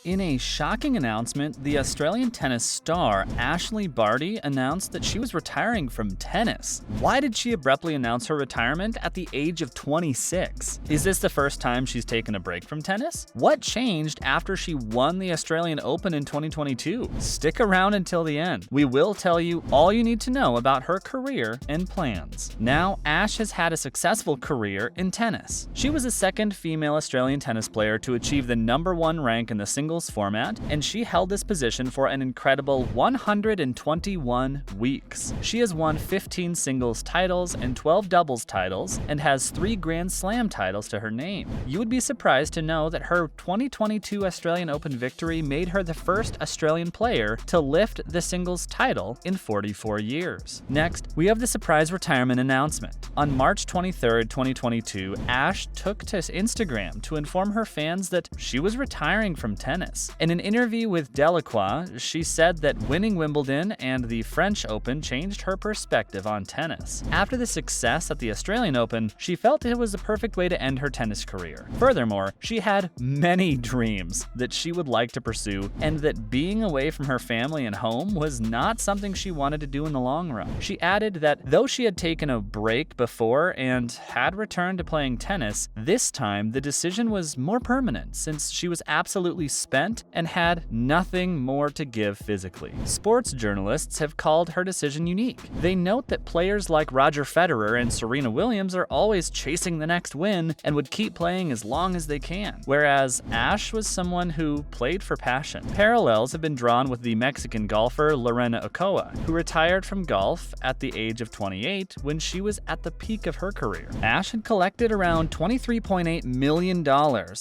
In a shocking announcement, the Australian tennis star Ash Barty announced that she was retiring from tennis. Why did she abruptly announce her retirement at the age of 26? Is this the first time she's taken a break from tennis? What changed after she won the Australian Open in 2022? Stick around until the end. We will tell you all you need to know about her career and plans. Now, Ash has had a successful career in tennis. She was the second female Australian tennis player to achieve the #1 rank in the singles format, and she held this position for an incredible 121 weeks. She has won 15 singles titles and 12 doubles titles, and has 3 Grand Slam titles to her name. You would be surprised to know that her 2022 Australian Open victory made her the first Australian player to lift the singles title in 44 years. Next, we have the surprise retirement announcement. On March 23, 2022, Ash took to Instagram to inform her fans that she was retiring from tennis. In an interview with Delacroix, she said that winning Wimbledon and the French Open changed her perspective on tennis. After the success at the Australian Open, she felt it was the perfect way to end her tennis career. Furthermore, she had many dreams that she would like to pursue, and that being away from her family and home was not something she wanted to do in the long run. She added that though she had taken a break before and had returned to playing tennis, this time the decision was more permanent since she was absolutely spent and had nothing more to give physically. Sports journalists have called her decision unique. They note that players like Roger Federer and Serena Williams are always chasing the next win and would keep playing as long as they can, whereas Ash was someone who played for passion. Parallels have been drawn with the Mexican golfer Lorena Ochoa, who retired from golf at the age of 28 when she was at the peak of her career. Ash had collected around $23.8 million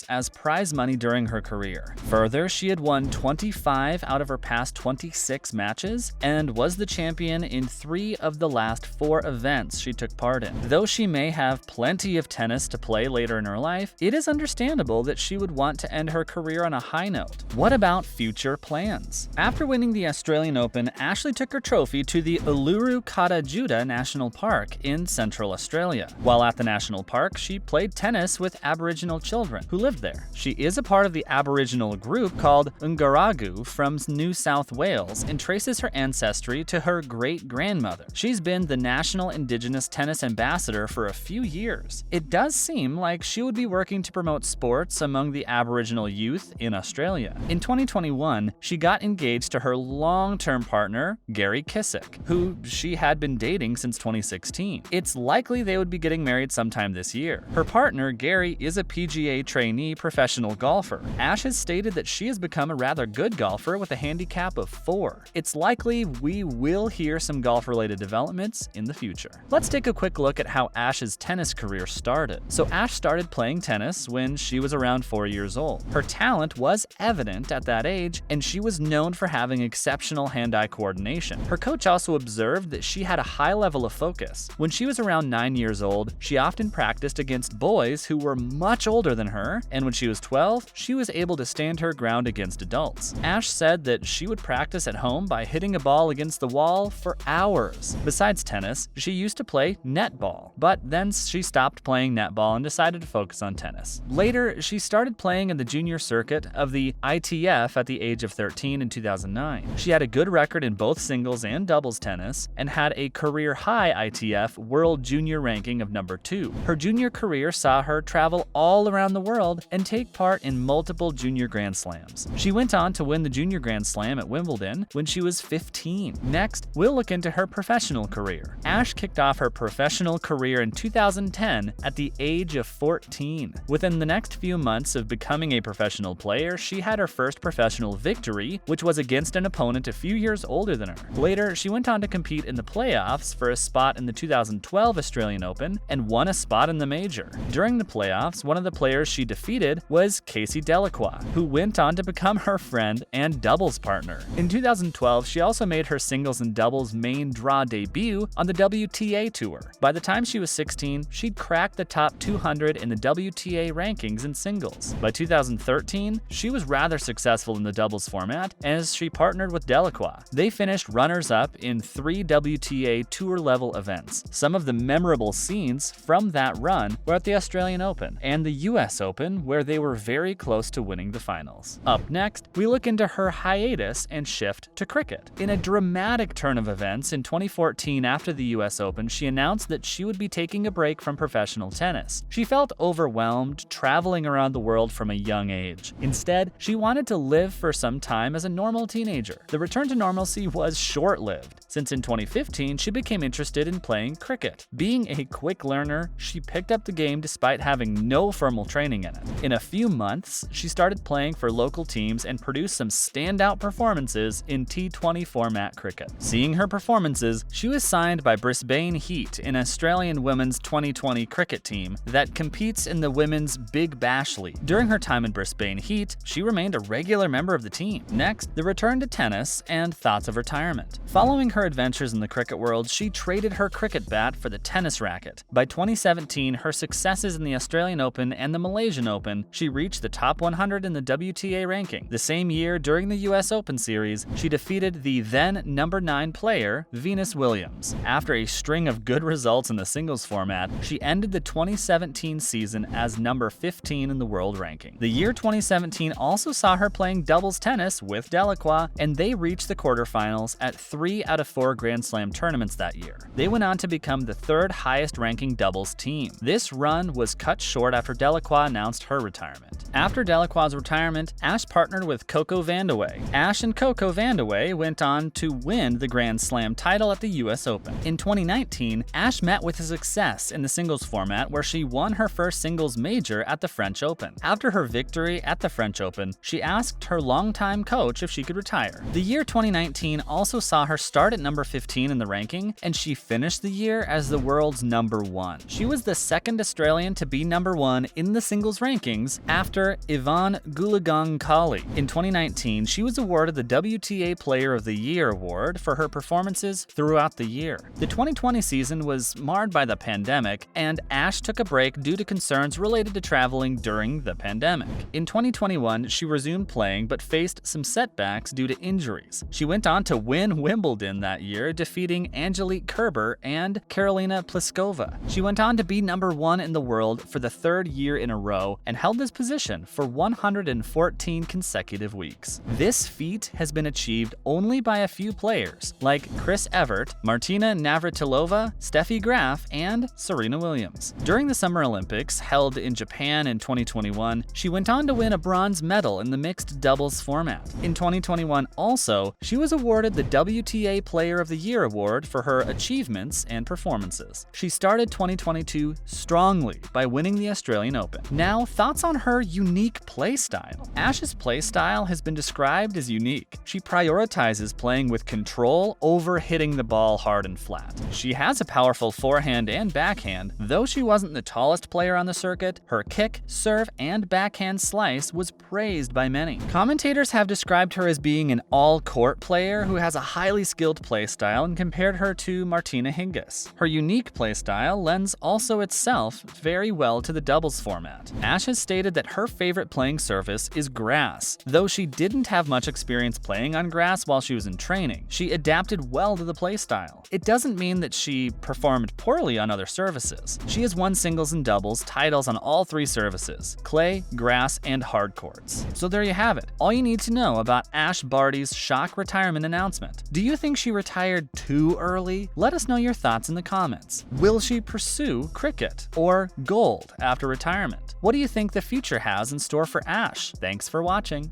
as prize money during her career. Further, she had won 25 out of her past 26 matches and was the champion in 3 of the last 4 events she took part in. Though she may have plenty of tennis to play later in her life, it is understandable that she would want to end her career on a high note. What about future plans? After winning the Australian Open, Ashley took her trophy to the Uluru Kata Tjuta National Park in Central Australia. While at the national park, she played tennis with Aboriginal children who lived there. She is a part of the Aboriginal group called Ngaragu from New South Wales and traces her ancestry to her great-grandmother. She's been the National Indigenous Tennis Ambassador for a few years. It does seem like she would be working to promote sports among the Aboriginal youth in Australia. In 2021, she got engaged to her long-term partner, Gary Kissick, who she had been dating since 2016. It's likely they would be getting married sometime this year. Her partner, Gary, is a PGA trainee professional golfer. Ash has stated that she has become a rather good golfer with a handicap of 4. It's likely we will hear some golf-related developments in the future. Let's take a quick look at how Ash's tennis career started. So Ash started playing tennis when she was around 4 years old. Her talent was evident at that age, and she was known for having exceptional hand-eye coordination. Her coach also observed that she had a high level of focus. When she was around 9 years old, she often practiced against boys who were much older than her, and when she was 12, she was able to stand her ground against adults. Ash said that she would practice at home by hitting a ball against the wall for hours. Besides tennis, she used to play netball, but then she stopped playing netball and decided to focus on tennis. Later, she started playing in the junior circuit of the ITF at the age of 13 in 2009. She had a good record in both singles and doubles tennis and had a career-high ITF World Junior ranking of number 2. Her junior career saw her travel all around the world and take part in multiple junior Grand Slams. She went on to win the Junior Grand Slam at Wimbledon when she was 15. Next, we'll look into her professional career. Ash kicked off her professional career in 2010 at the age of 14. Within the next few months of becoming a professional player, she had her first professional victory, which was against an opponent a few years older than her. Later, she went on to compete in the playoffs for a spot in the 2012 Australian Open and won a spot in the major. During the playoffs, one of the players she defeated was Casey Delacroix, who went on to become her friend and doubles partner. In 2012, she also made her singles and doubles main draw debut on the WTA Tour. By the time she was 16, she'd cracked the top 200 in the WTA rankings in singles. By 2013, she was rather successful in the doubles format as she partnered with Delacroix. They finished runners-up in 3 WTA Tour-level events. Some of the memorable scenes from that run were at the Australian Open and the US Open, where they were very close to winning the final. quarterfinals. Up next, we look into her hiatus and shift to cricket. In a dramatic turn of events, in 2014 after the US Open, she announced that she would be taking a break from professional tennis. She felt overwhelmed, traveling around the world from a young age. Instead, she wanted to live for some time as a normal teenager. The return to normalcy was short-lived, since in 2015 she became interested in playing cricket. Being a quick learner, she picked up the game despite having no formal training in it. In a few months, she started playing for local teams and produced some standout performances in T20 format cricket. Seeing her performances, she was signed by Brisbane Heat, an Australian women's 2020 cricket team that competes in the Women's Big Bash League. During her time in Brisbane Heat, she remained a regular member of the team. Next, the return to tennis and thoughts of retirement. Following her adventures in the cricket world, she traded her cricket bat for the tennis racket. By 2017, her successes in the Australian Open and the Malaysian Open, she reached the top 100 in the WTA ranking. The same year, during the US Open Series, she defeated the then number 9 player, Venus Williams. After a string of good results in the singles format, she ended the 2017 season as number 15 in the world ranking. The year 2017 also saw her playing doubles tennis with Delacroix, and they reached the quarterfinals at 3 out of 4 Grand Slam tournaments that year. They went on to become the 3rd highest ranking doubles team. This run was cut short after Delacroix announced her retirement. After Delacroix's retirement, Ash partnered with Coco Vandeweghe. Ash and Coco Vandeweghe went on to win the Grand Slam title at the US Open. In 2019, Ash met with success in the singles format, where she won her first singles major at the French Open. After her victory at the French Open, she asked her longtime coach if she could retire. The year 2019 also saw her start at number 15 in the ranking, and she finished the year as the world's number 1. She was the second Australian to be number 1 in the singles rankings after Yvonne Goolagong-Cawley. In 2019, she was awarded the WTA Player of the Year award for her performances throughout the year. The 2020 season was marred by the pandemic, and Ash took a break due to concerns related to traveling during the pandemic. In 2021, she resumed playing but faced some setbacks due to injuries. She went on to win Wimbledon that year, defeating Angelique Kerber and Karolina Pliskova. She went on to be number 1 in the world for the 3rd year in a row and held this position for 114 consecutive weeks. This feat has been achieved only by a few players like Chris Evert, Martina Navratilova, Steffi Graf, and Serena Williams. During the Summer Olympics, held in Japan in 2021, she went on to win a bronze medal in the mixed doubles format. In 2021 also, she was awarded the WTA Player of the Year award for her achievements and performances. She started 2022 strongly by winning the Australian Open. Now, thoughts on her unique play style. Ash's play style has been described as unique. She prioritizes playing with control over hitting the ball hard and flat. She has a powerful forehand and backhand. Though she wasn't the tallest player on the circuit, her kick, serve, and backhand slice was praised by many. Commentators have described her as being an all-court player who has a highly skilled play style and compared her to Martina Hingis. Her unique play style lends also itself very well to the doubles format. Ash has stated that her favorite playing surface is grass. Though she didn't have much experience playing on grass while she was in training, she adapted well to the play style. It doesn't mean that she performed poorly on other surfaces. She has won singles and doubles titles on all 3 surfaces: clay, grass, and hard courts. So there you have it, all you need to know about Ash Barty's shock retirement announcement. Do you think she retired too early? Let us know your thoughts in the comments. Will she pursue cricket or gold after retirement? What do you think the future has in store for Ash? Thanks for watching.